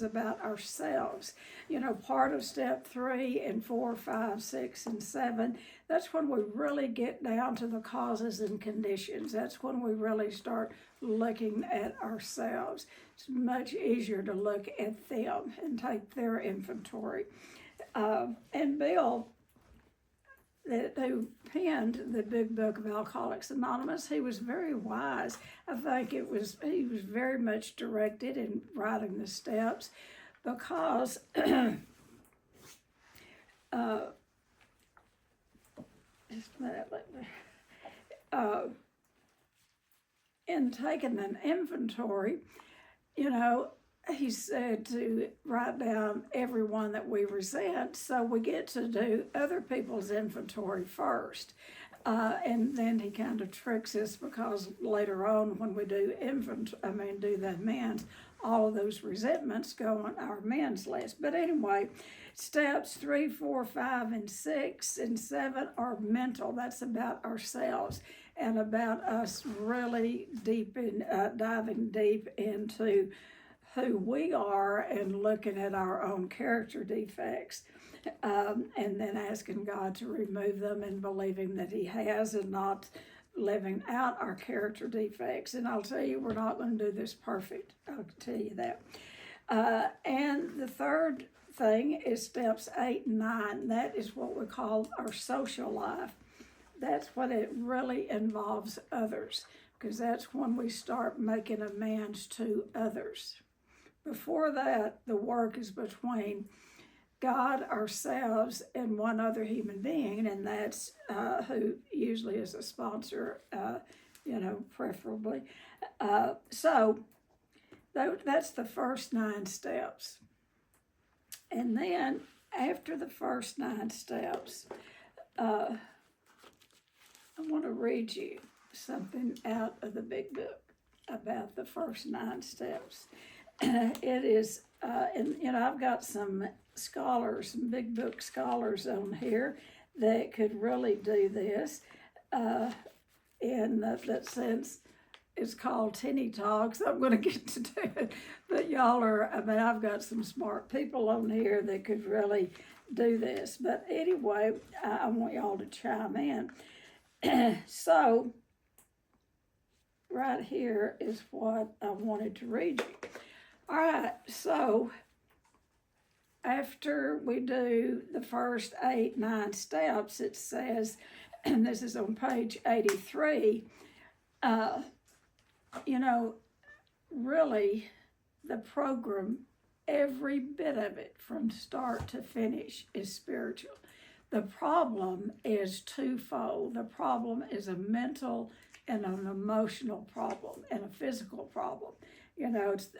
about ourselves. You know, part of step 3 and 4, 5, 6, and 7, that's when we really get down to the causes and conditions. That's when we really start looking at ourselves. It's much easier to look at them and take their inventory. And Bill, who penned the big book of Alcoholics Anonymous, he was very wise. I think he was very much directed in writing the steps because just a minute, in taking an inventory, you know, he said to write down everyone that we resent, so we get to do other people's inventory first. And then he kind of tricks us because later on when we do do the amends, all of those resentments go on our amends list. But anyway, steps 3, 4, 5, and 6, and 7 are mental. That's about ourselves and about us really diving deep into who we are and looking at our own character defects, and then asking God to remove them and believing that He has, and not living out our character defects. And I'll tell you, we're not going to do this perfect. I'll tell you that. And the third thing is steps 8 and 9. That is what we call our social life. That's when it really involves others, because that's when we start making amends to others. Before that, the work is between God, ourselves, and one other human being, and that's who usually is a sponsor, preferably. So that's the first 9 steps. And then after the first 9 steps, I want to read you something out of the big book about the first 9 steps. It is, I've got some scholars, some big book scholars on here that could really do this. In that sense, it's called Tinny Talks. I'm going to get to do it, but I've got some smart people on here that could really do this. But anyway, I want y'all to chime in. So, right here is what I wanted to read you. All right, so after we do the first 8, 9 steps, it says, and this is on page 83, really the program, every bit of it from start to finish is spiritual. The problem is twofold. The problem is a mental and an emotional problem and a physical problem.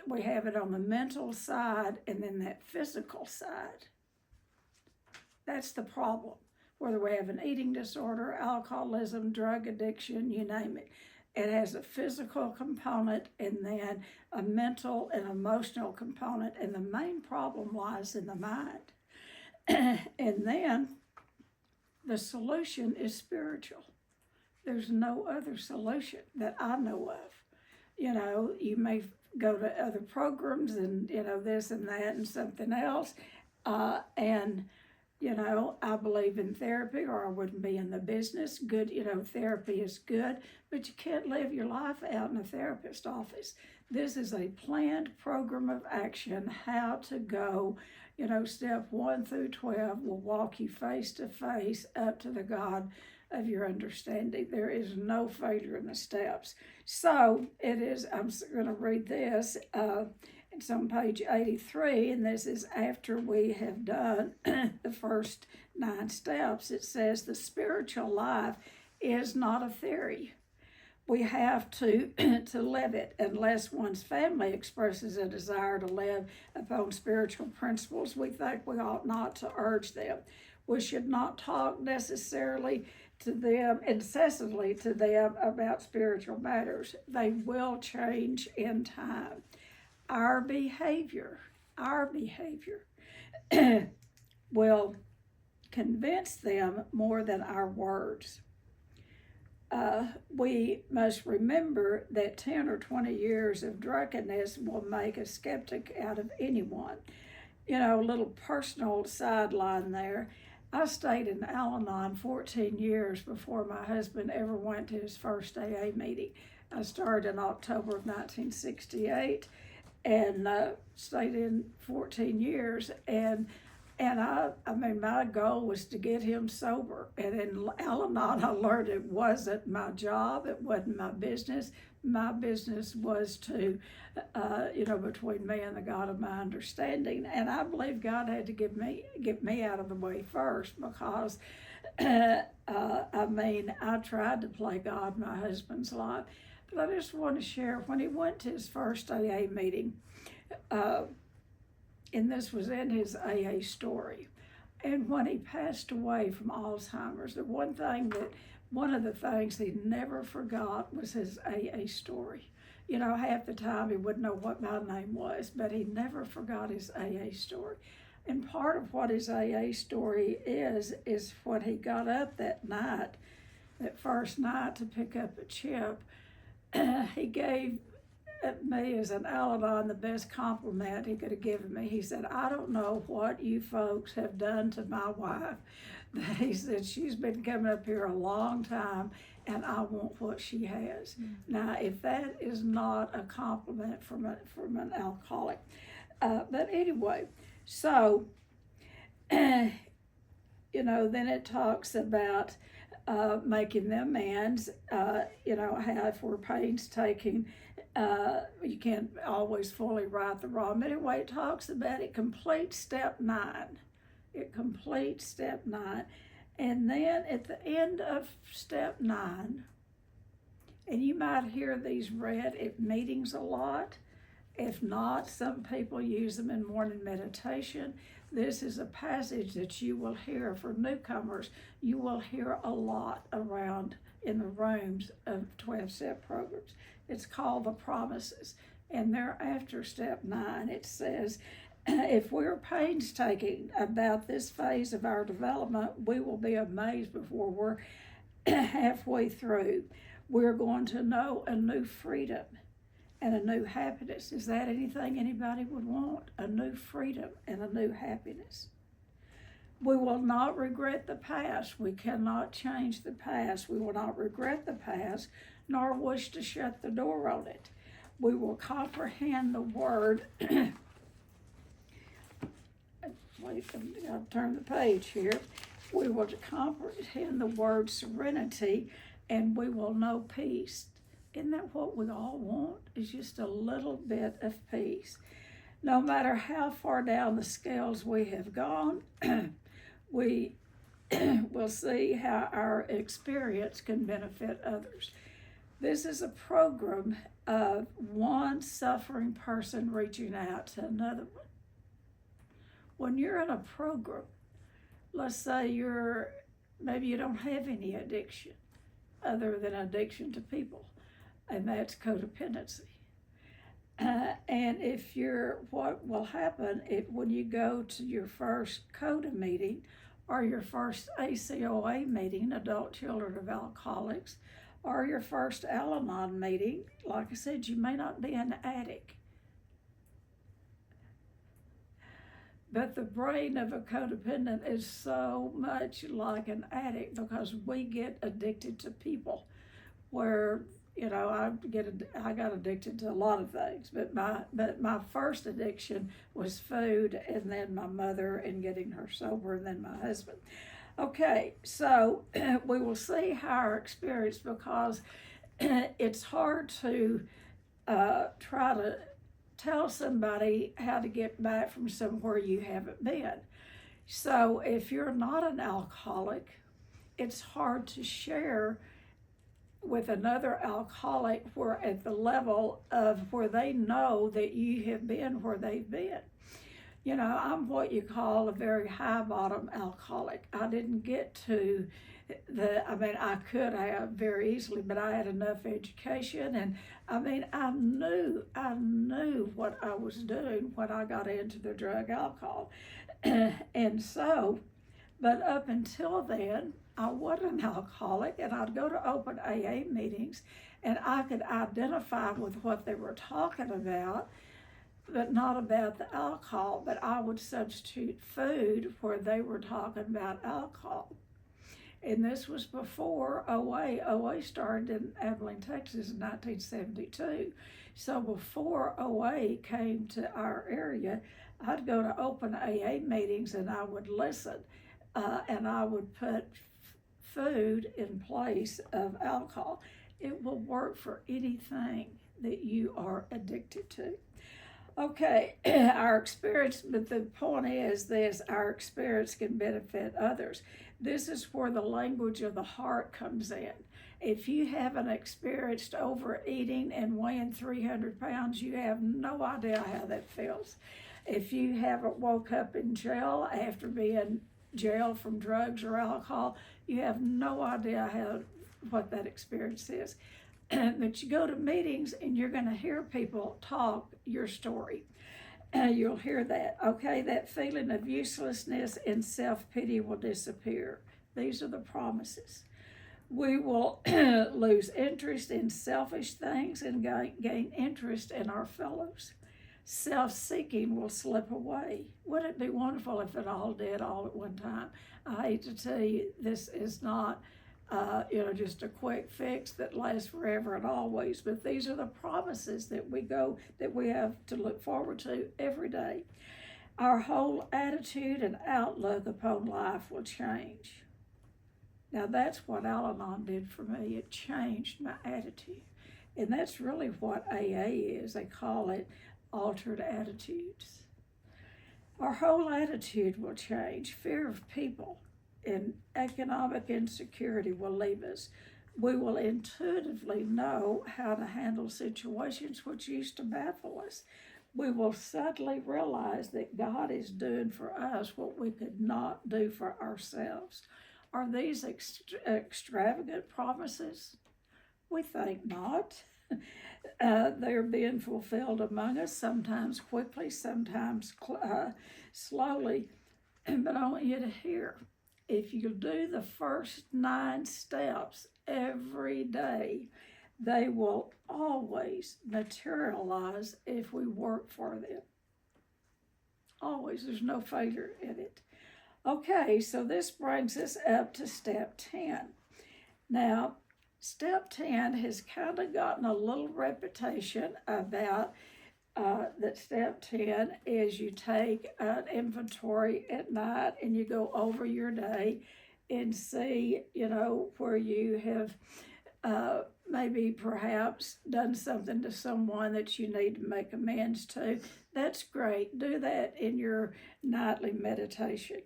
We have it on the mental side and then that physical side. That's the problem. Whether we have an eating disorder, alcoholism, drug addiction, you name it. It has a physical component and then a mental and emotional component, and the main problem lies in the mind. And then the solution is spiritual. There's no other solution that I know of. You may go to other programs and, this and that and something else. I believe in therapy or I wouldn't be in the business. Good, therapy is good, but you can't live your life out in a therapist's office. This is a planned program of action, how to go, step 1 through 12 will walk you face to face up to the God of your understanding. There is no failure in the steps. So it is, I'm going to read this. It's on page 83, and this is after we have done the first 9 steps. It says the spiritual life is not a theory. We have to live it. Unless one's family expresses a desire to live upon spiritual principles, we think we ought not to urge them. We should not talk necessarily to them, incessantly to them about spiritual matters. They will change in time. Our behavior will convince them more than our words. we must remember that 10 or 20 years of drunkenness will make a skeptic out of anyone. You know, a little personal sideline there. I stayed in Al-Anon 14 years before my husband ever went to his first AA meeting. I started in October of 1968 and stayed in 14 years. And I mean, my goal was to get him sober. And in Al-Anon, I learned it wasn't my job. It wasn't my business. My business was to, between me and the God of my understanding. And I believe God had to get me out of the way first because, I tried to play God in my husband's life. But I just want to share, when he went to his first AA meeting, and this was in his AA story. And when he passed away from Alzheimer's, one of the things he never forgot was his AA story. You know, half the time he wouldn't know what my name was, but he never forgot his AA story. And part of what his AA story is when he got up that first night to pick up a chip, he gave me as an Al-Anon the best compliment he could have given me. He said, "I don't know what you folks have done to my wife." He said, "She's been coming up here a long time and I want what she has." Mm-hmm. Now, if that is not a compliment from an alcoholic. But anyway, so, then it talks about making the amends, how if we're painstaking, you can't always fully right the wrong. But anyway, it talks about it completes step 9. It completes step 9. And then at the end of step 9, and you might hear these read at meetings a lot. If not, some people use them in morning meditation. This is a passage that you will hear for newcomers. You will hear a lot around in the rooms of 12-step programs. It's called the promises. And thereafter step 9, it says, if we're painstaking about this phase of our development, we will be amazed before we're halfway through. We're going to know a new freedom and a new happiness. Is that anything anybody would want? A new freedom and a new happiness. We will not regret the past. We cannot change the past. We will not regret the past, nor wish to shut the door on it. We will comprehend the word. Wait, I'll turn the page here. We will comprehend the word serenity, and we will know peace. Isn't that what we all want? Is just a little bit of peace. No matter how far down the scales we have gone, we will see how our experience can benefit others. This is a program of one suffering person reaching out to another one. When you're in a program, let's say maybe you don't have any addiction other than addiction to people, and that's codependency. And what will happen when you go to your first CODA meeting or your first ACOA meeting, Adult Children of Alcoholics, or your first Al-Anon meeting, like I said, you may not be an addict. But the brain of a codependent is so much like an addict because we get addicted to people where, I got addicted to a lot of things, but my first addiction was food, and then my mother and getting her sober, and then my husband. Okay, so we will see how our experience, because it's hard to try to tell somebody how to get back from somewhere you haven't been. So if you're not an alcoholic, it's hard to share with another alcoholic where at the level of where they know that you have been where they've been. I'm what you call a very high bottom alcoholic. I didn't get to I could have very easily, but I had enough education, and I knew what I was doing when I got into the drug alcohol. And so But up until then, I wasn't an alcoholic, and I'd go to open AA meetings, and I could identify with what they were talking about, but not about the alcohol. But I would substitute food where they were talking about alcohol. And this was before OA. OA started in Abilene, Texas in 1972. So before OA came to our area, I'd go to open AA meetings and I would listen, and I would put food in place of alcohol. It will work for anything that you are addicted to. Okay, our experience, but the point is this, our experience can benefit others. This is where the language of the heart comes in. If you haven't experienced overeating and weighing 300 pounds, you have no idea how that feels. If you haven't woke up in jail after being jailed from drugs or alcohol, you have no idea what that experience is. But you go to meetings and you're going to hear people talk your story. You'll hear that. Okay, that feeling of uselessness and self-pity will disappear. These are the promises. We will lose interest in selfish things and gain interest in our fellows. Self-seeking will slip away. Wouldn't it be wonderful if it all did all at one time? I hate to tell you, this is not just a quick fix that lasts forever and always. But these are the promises that we have to look forward to every day. Our whole attitude and outlook upon life will change. Now that's what Al-Anon did for me. It changed my attitude. And that's really what AA is. They call it altered attitudes. Our whole attitude will change. Fear of people and economic insecurity will leave us. We will intuitively know how to handle situations which used to baffle us. We will suddenly realize that God is doing for us what we could not do for ourselves. Are these extravagant promises? We think not. They're being fulfilled among us, sometimes quickly, sometimes slowly. But I want you to hear, if you do the first 9 steps every day, they will always materialize if we work for them. Always, there's no failure in it. Okay, so this brings us up to step 10. Now, step 10 has kind of gotten a little reputation about that step 10 is you take an inventory at night and you go over your day and see, where you have maybe perhaps done something to someone that you need to make amends to. That's great. Do that in your nightly meditation.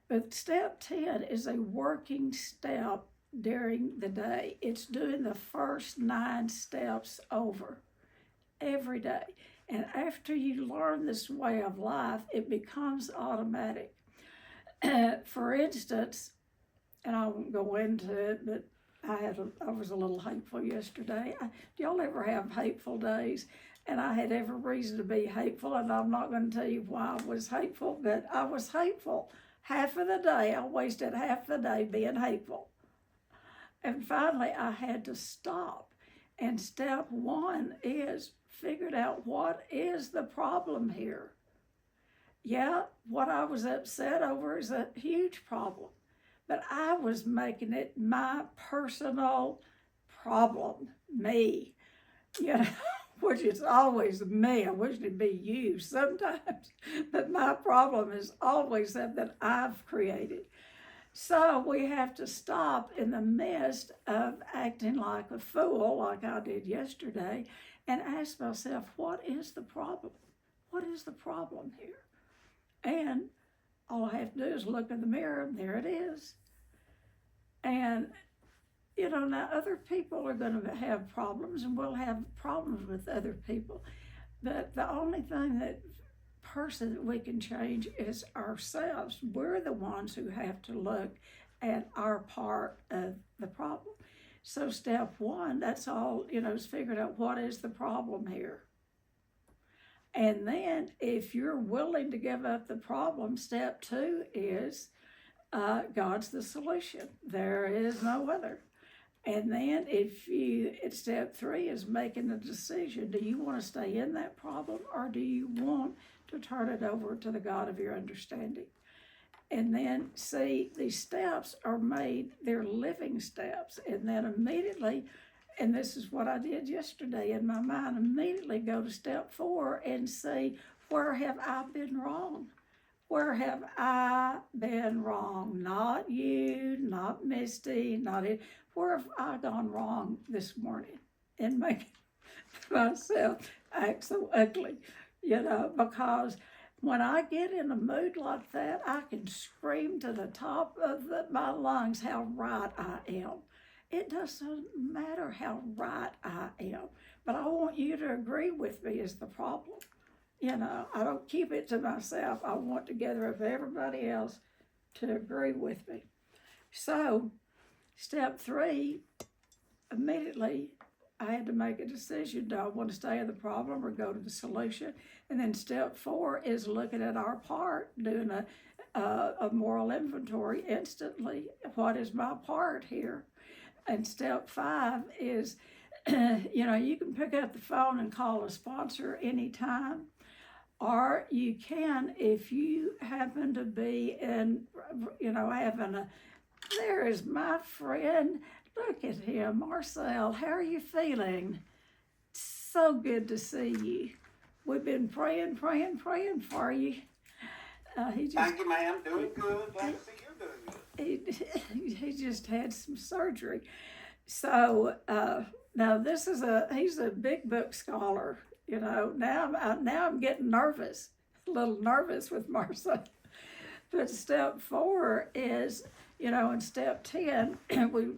But step 10 is a working step during the day. It's doing the first 9 steps over every day. And after you learn this way of life, it becomes automatic. For instance, and I won't go into it, but I was a little hateful yesterday. Do y'all ever have hateful days? And I had every reason to be hateful, and I'm not going to tell you why I was hateful, but I was hateful. Half of the day, I wasted half the day being hateful. And finally, I had to stop. And step 1 is figured out what is the problem here. Yeah, what I was upset over is a huge problem, but I was making it my personal problem, me, which is always me. I wish it'd be you sometimes, but my problem is always something I've created. So we have to stop in the midst of acting like a fool, like I did yesterday, and ask myself, what is the problem? What is the problem here? And all I have to do is look in the mirror, and there it is. And, now other people are going to have problems, and we'll have problems with other people. But the only person that we can change is ourselves. We're the ones who have to look at our part of the problem. So step 1, that's all, is figuring out what is the problem here. And then if you're willing to give up the problem, step 2 is God's the solution. There is no other. And then step 3 is making a decision. Do you want to stay in that problem, or do you want to turn it over to the God of your understanding? And then see, these steps are made, they're living steps. And then immediately, and this is what I did yesterday in my mind, immediately go to step 4 and see, where have I been wrong? Where have I been wrong? Not you, not Misty, not it. Where have I gone wrong this morning in making myself act so ugly? Because when I get in a mood like that, I can scream to the top of my lungs how right I am. It doesn't matter how right I am, but I want you to agree with me is the problem. I don't keep it to myself. I want to gather up everybody else to agree with me. So, step 3, immediately I had to make a decision. Do I want to stay in the problem or go to the solution? And then step 4 is looking at our part, doing a moral inventory instantly. What is my part here? And step 5 is, you can pick up the phone and call a sponsor anytime. Or you can, if you happen to be in, there is my friend, look at him, Marcel, how are you feeling? So good to see you. We've been praying for you. Thank you, ma'am, doing good, glad to see you doing good. He just had some surgery. So now he's a big book scholar. Now I'm getting nervous, a little nervous with Marcia. But step 4 is, in step 10, we,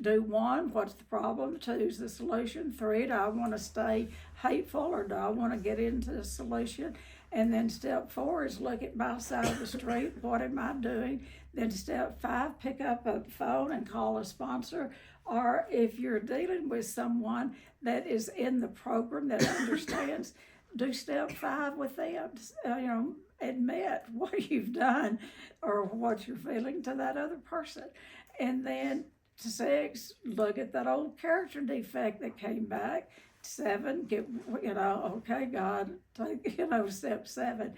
do 1, what's the problem? 2 is the solution. 3, do I want to stay hateful or do I want to get into the solution? And then step 4 is look at my side of the street. What am I doing? Then step 5, pick up a phone and call a sponsor. Or if you're dealing with someone that is in the program that understands, do step 5 with them. Admit what you've done or what you're feeling to that other person. And then 6, look at that old character defect that came back. 7, okay, God, take, step 7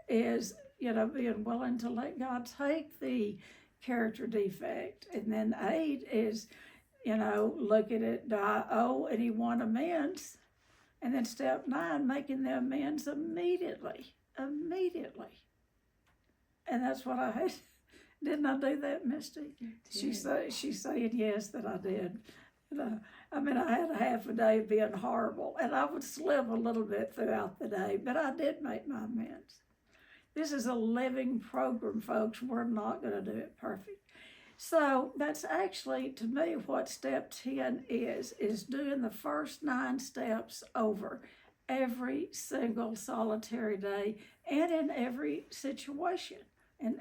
is, being willing to let God take the character defect. And then 8 is, look at it, do I owe anyone amends? And then step 9, making the amends immediately. And that's what I had. Didn't I do that, Misty? She's saying yes that I did. I had a half a day of being horrible, and I would slip a little bit throughout the day, but I did make my amends. This is a living program, folks. We're not going to do it perfect. So that's actually, to me, what step 10 is doing the first 9 steps over every single solitary day and in every situation. And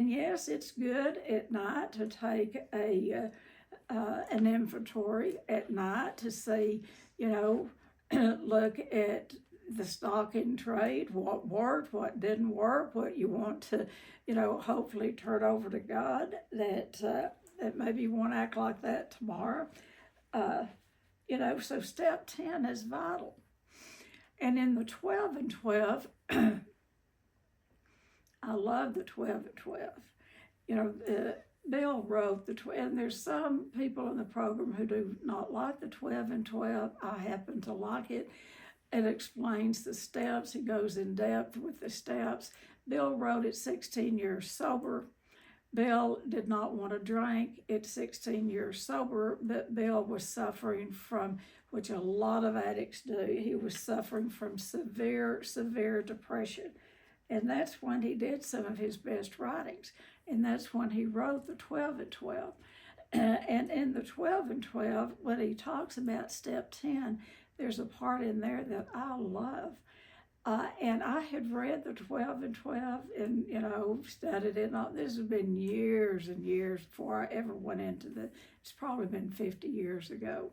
yes, it's good at night to take an inventory at night to see, look at the stock in trade, what worked, what didn't work, what you want to, hopefully turn over to God, that maybe you won't act like that tomorrow. So step 10 is vital. And in the 12 and 12, I love the 12 and 12. Bill wrote the 12, and there's some people in the program who do not like the 12 and 12. I happen to like it. It explains the steps. He goes in depth with the steps. Bill wrote at 16 years sober. Bill did not want to drink at 16 years sober, but Bill was suffering from, which a lot of addicts do, he was suffering from severe depression. And that's when he did some of his best writings. And that's when he wrote the 12 and 12. And in the 12 and 12, when he talks about step 10, there's a part in there that I love. And I had read the 12 and 12 and, studied it. This has been years and years before I ever went into it's probably been 50 years ago.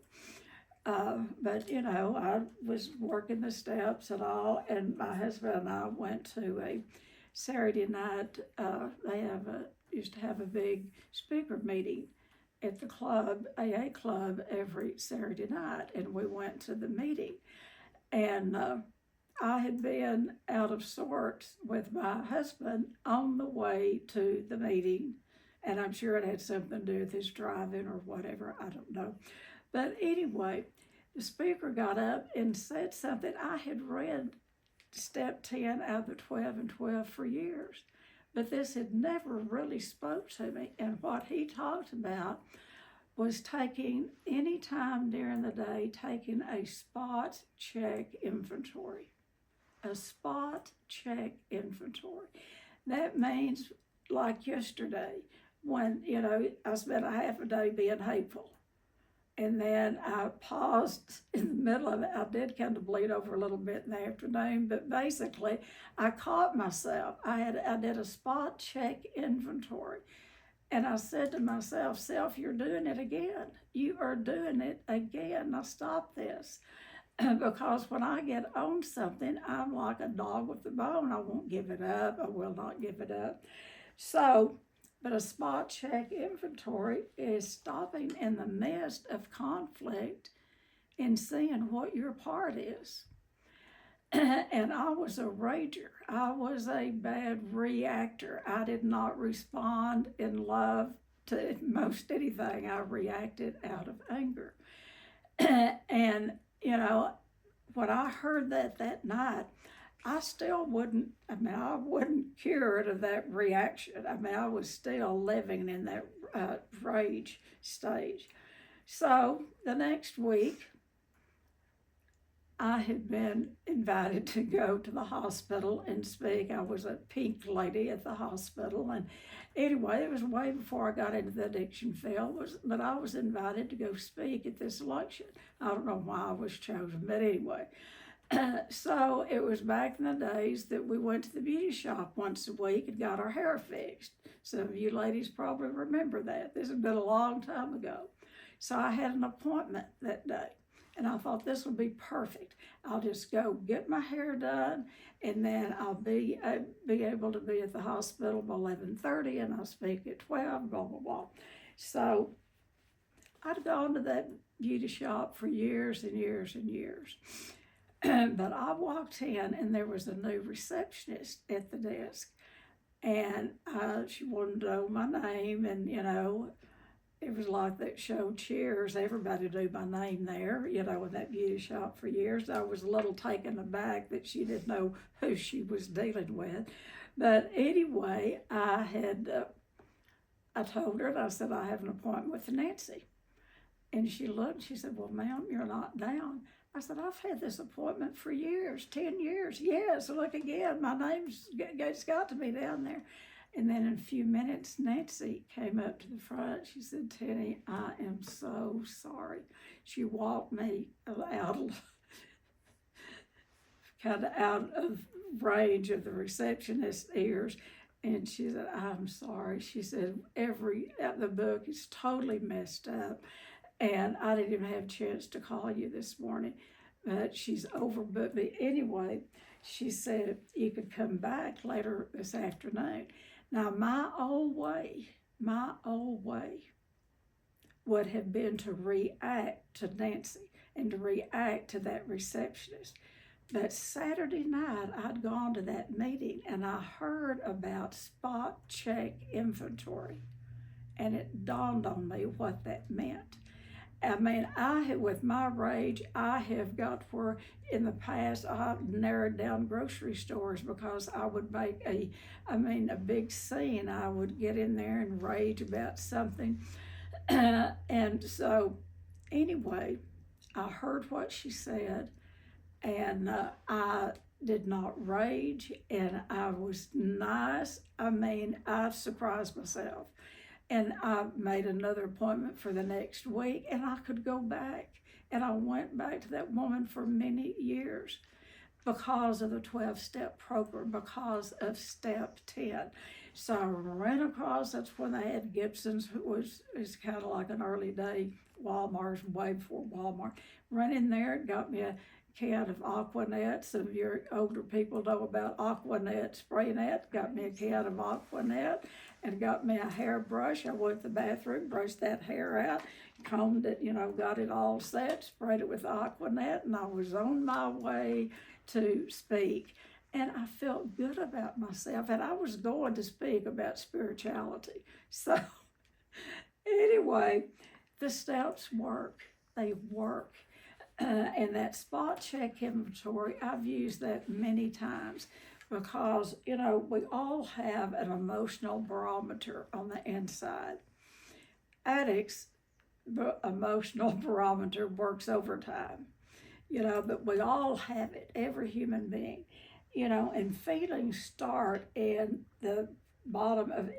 But, I was working the steps and all, and my husband and I went to a Saturday night, they used to have a big speaker meeting at the club, AA club, every Saturday night, and we went to the meeting. And I had been out of sorts with my husband on the way to the meeting, and I'm sure it had something to do with his driving or whatever, I don't know. But anyway, the speaker got up and said something. I had read step 10 out of the 12 and 12 for years, but this had never really spoke to me. And what he talked about was taking any time during the day, taking a spot check inventory. A spot check inventory. That means like yesterday when, I spent a half a day being hateful. And then I paused in the middle of it. I did kind of bleed over a little bit in the afternoon, but basically I caught myself. I did a spot check inventory. And I said to myself, self, you're doing it again. You are doing it again. Now stop this. Because when I get on something, I'm like a dog with a bone. I won't give it up. I will not give it up. So, but a spot check inventory is stopping in the midst of conflict and seeing what your part is. And I was a rager. I was a bad reactor. I did not respond in love to most anything. I reacted out of anger. And, when I heard that night, I still wouldn't, I wasn't cured of that reaction. I was still living in that rage stage. So the next week, I had been invited to go to the hospital and speak. I was a pink lady at the hospital. And anyway, it was way before I got into the addiction field, but I was invited to go speak at this luncheon. I don't know why I was chosen, but anyway. So it was back in the days that we went to the beauty shop once a week and got our hair fixed. Some of you ladies probably remember that. This has been a long time ago. So I had an appointment that day. And I thought this would be perfect. I'll just go get my hair done, and then I'll be able to be at the hospital by 11:30, and I'll speak at 12, blah, blah, blah. So I'd gone to that beauty shop for years and years and years. But I walked in, and there was a new receptionist at the desk. And she wanted to know my name, and, it was like that show Cheers. Everybody knew my name there, in that beauty shop for years. I was a little taken aback that she didn't know who she was dealing with. But anyway, I told her, and I said, I have an appointment with Nancy. And she looked, she said, well, ma'am, you're not down. I said, I've had this appointment for years, 10 years. Yes, look again, my name's got to be down there. And then in a few minutes, Nancy came up to the front. She said, Tenny, I am so sorry. She walked me kind of out of range of the receptionist's ears. And she said, I'm sorry. She said, the book is totally messed up. And I didn't even have a chance to call you this morning. But she's overbooked me. Anyway, she said, you could come back later this afternoon. Now, my old way would have been to react to Nancy and to react to that receptionist. But Saturday night, I'd gone to that meeting and I heard about spot check inventory. And it dawned on me what that meant. With my rage, I have got where in the past I've narrowed down grocery stores because I would make a big scene. I would get in there and rage about something. And so anyway, I heard what she said, and I did not rage, and I was nice. I surprised myself. And I made another appointment for the next week, and I could go back. And I went back to that woman for many years because of the 12-step program, because of step 10. So I ran across, that's when they had Gibson's, it's kind of like an early day Walmart's, way before Walmart. Ran in there, got me a can of Aquanet. Some of your older people know about Aquanet spray net. Got me a can of Aquanet and got me a hairbrush. I went to the bathroom, brushed that hair out, combed it, got it all set, sprayed it with Aquanet, and I was on my way to speak. And I felt good about myself, and I was going to speak about spirituality. So anyway, the steps work. They work. And that spot check inventory, I've used that many times because, we all have an emotional barometer on the inside. Addicts' emotional barometer works overtime, but we all have it, every human being, and feelings start in the bottom of,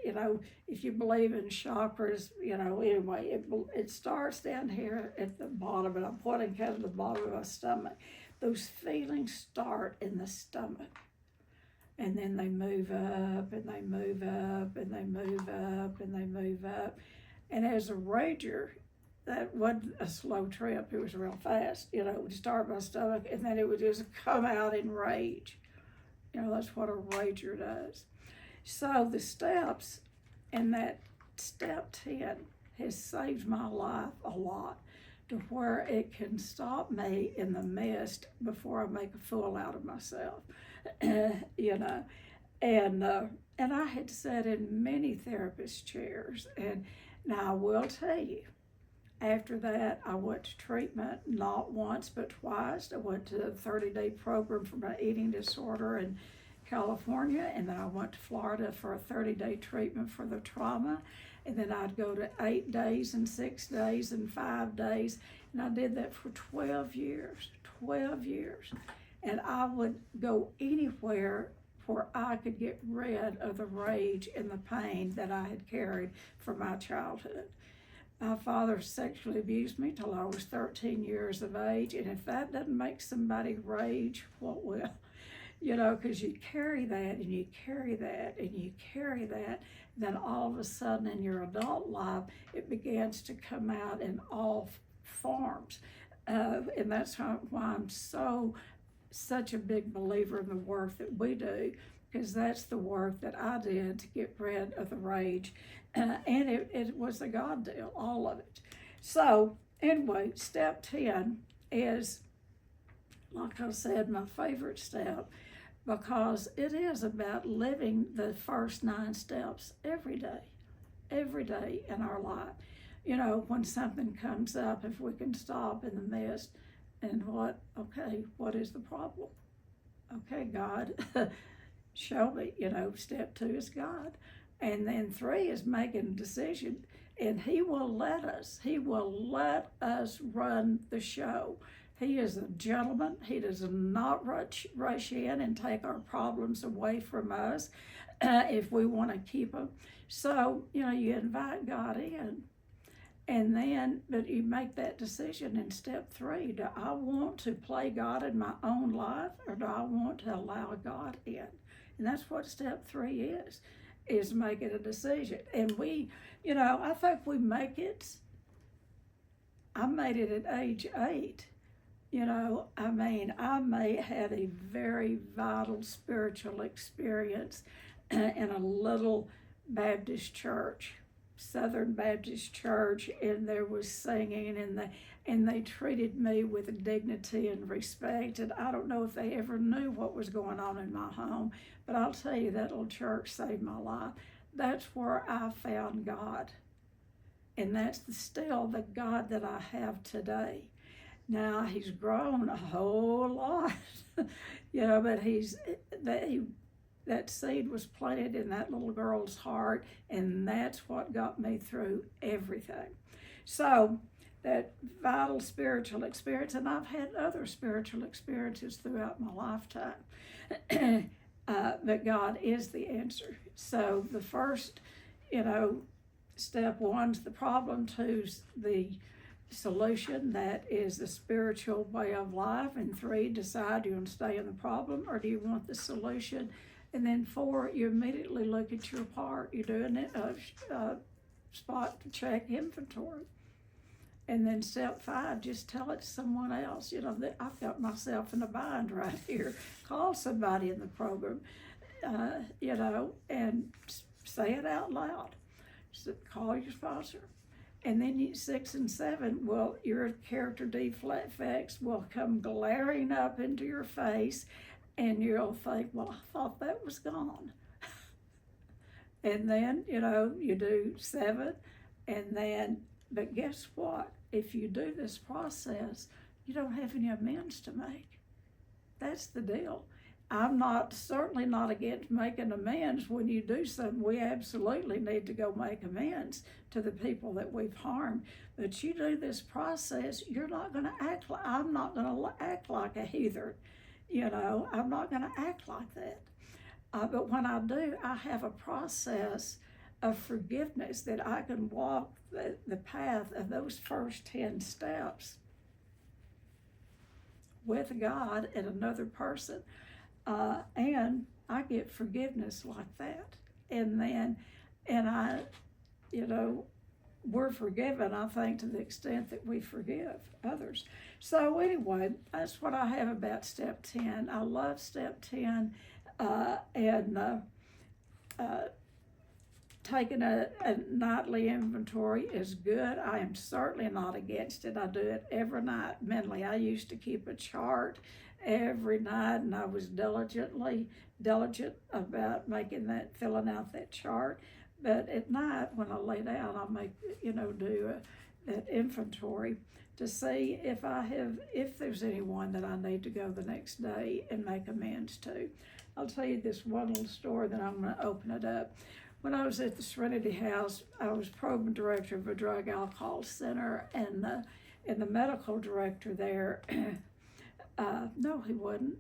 if you believe in chakras, anyway, it starts down here at the bottom, and I'm pointing kind of the bottom of my stomach. Those feelings start in the stomach, and then they move up, and they move up, and they move up, and they move up. And as a rager, that wasn't a slow trip, it was real fast. It would start my stomach, and then it would just come out in rage. That's what a rager does. So the steps in that step 10 has saved my life a lot, to where it can stop me in the mist before I make a fool out of myself, And I had sat in many therapist chairs, and now I will tell you, after that, I went to treatment not once but twice. I went to a 30-day program for my eating disorder in California, and then I went to Florida for a 30-day treatment for the trauma, and then I'd go to 8 days and 6 days and 5 days, and I did that for 12 years, and I would go anywhere where I could get rid of the rage and the pain that I had carried from my childhood. My father sexually abused me till I was 13 years of age, and if that doesn't make somebody rage, what will? Because you carry that, and you carry that, and you carry that, then all of a sudden in your adult life, it begins to come out in all forms. And that's why I'm such a big believer in the work that we do, because that's the work that I did to get rid of the rage. And it was a God deal, all of it. So anyway, step 10 is, like I said, my favorite step, because it is about living the first 9 steps every day in our life. When something comes up, if we can stop in the midst and what is the problem? Okay, God, show me. Step 2 is God. And then 3 is making a decision, and He will let us run the show. He is a gentleman. He does not rush in and take our problems away from us if we want to keep them. So, you invite God in, and then, but you make that decision in step 3. Do I want to play God in my own life, or do I want to allow God in? And that's what step 3 is making a decision. And we, I think we make it, I made it at age 8. I may had a very vital spiritual experience in a little Baptist church, Southern Baptist church, and there was singing, and they treated me with dignity and respect. And I don't know if they ever knew what was going on in my home, but I'll tell you, that little church saved my life. That's where I found God, and that's still the God that I have today. Now, He's grown a whole lot, but that seed was planted in that little girl's heart, and that's what got me through everything. So that vital spiritual experience, and I've had other spiritual experiences throughout my lifetime, but God is the answer. So the first, step 1's the problem, 2's the solution, that is the spiritual way of life, and 3, decide do you want to stay in the problem or do you want the solution, and then 4, you immediately look at your part. You're doing a spot check inventory, And then step 5, just tell it to someone else. You know, that I've got myself in a bind right here. Call somebody in the program, you know, and say it out loud. So call your sponsor. And then 6 and 7, well, your character defects will come glaring up into your face, and you'll think, well, I thought that was gone. And then, you know, you do 7, and then, but guess what? If you do this process, you don't have any amends to make. That's the deal. I'm certainly not against making amends. When you do something, we absolutely need to go make amends to the people that we've harmed. But you do this process, you're not going to act like, I'm not going to act like a heathen. You know, I'm not going to act like that. But when I do, I have a process of forgiveness that I can walk the path of those first 10 steps with God and another person. And I get forgiveness like that. And I, you know, we're forgiven, I think, to the extent that we forgive others. So anyway, that's what I have about step 10. I love step 10, and taking a nightly inventory is good. I am certainly not against it. I do it every night mentally. I used to keep a chart every night, and I was diligent about filling out that chart. But at night, when I lay down, I'll do that inventory to see if there's anyone that I need to go the next day and make amends to. I'll tell you this one little story, then I'm going to open it up. When I was at the Serenity House, I was program director of a drug alcohol center, and the medical director there, no, he wasn't.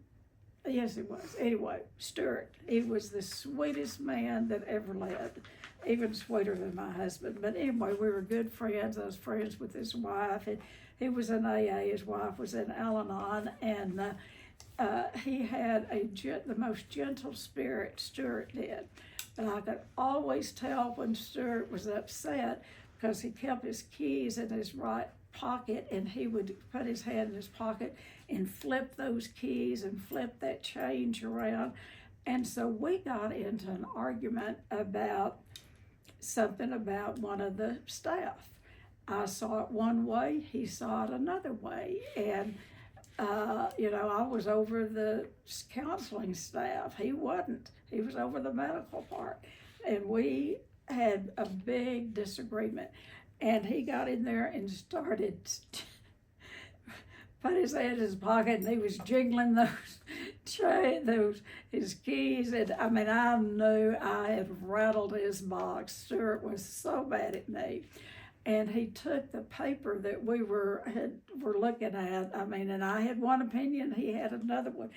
Yes, he was. Anyway, Stuart, he was the sweetest man that ever lived, even sweeter than my husband. But anyway, we were good friends. I was friends with his wife, and he was in AA. His wife was in Al-Anon, and he had the most gentle spirit, Stuart did. But I could always tell when Stuart was upset because he kept his keys in his right pocket, and he would put his hand in his pocket and flip those keys and flip that change around. And so we got into an argument about something about one of the staff. I saw it one way, he saw it another way. And I was over the counseling staff. He wasn't. He was over the medical part. And we had a big disagreement. And he got in there and started put his hand in his pocket, and he was jiggling his keys. And I mean, I knew I had rattled his box. Stuart was so mad at me. And he took the paper that we were looking at. I mean, and I had one opinion, he had another one.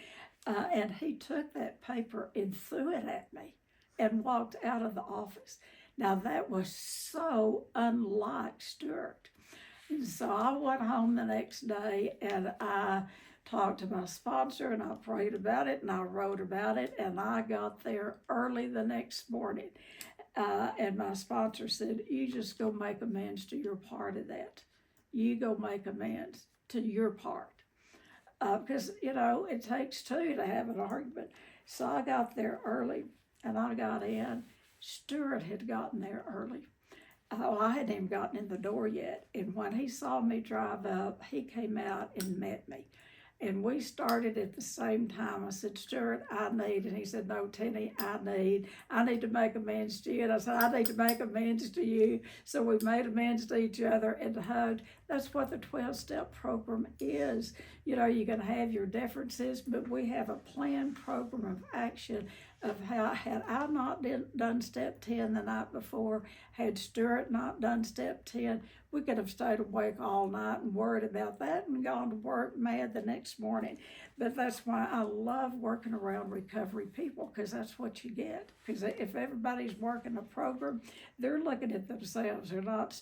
And he took that paper and threw it at me and walked out of the office. Now, that was so unlike Stuart. And so I went home the next day, and I talked to my sponsor, and I prayed about it, and I wrote about it, and I got there early the next morning. And my sponsor said, you just go make amends to your part of that. You go make amends to your part. Because, it takes two to have an argument. So I got there early, and I got in. Stuart had gotten there early. I hadn't even gotten in the door yet. And when he saw me drive up, he came out and met me. And we started at the same time. I said, Stuart, I need, and he said, no, Tenny, I need to make amends to you. And I said, I need to make amends to you. So we made amends to each other and hugged. That's what the 12-step program is. You're going to have your differences, but we have a planned program of action of how, had I not done step 10 the night before, had Stuart not done step 10, we could have stayed awake all night and worried about that and gone to work mad the next morning. But that's why I love working around recovery people, because that's what you get. Because if everybody's working a program, they're looking at themselves. They're not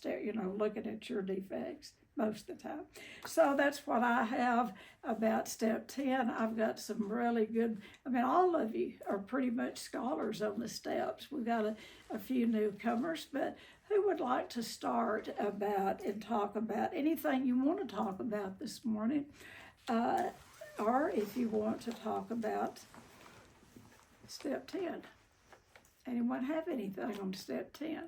looking at your defects. most of the time. So that's what I have about step 10. I've got some really good, all of you are pretty much scholars on the steps. We've got a few newcomers, but who would like to start about and talk about anything you want to talk about this morning? Or if you want to talk about step 10. Anyone have anything on step 10?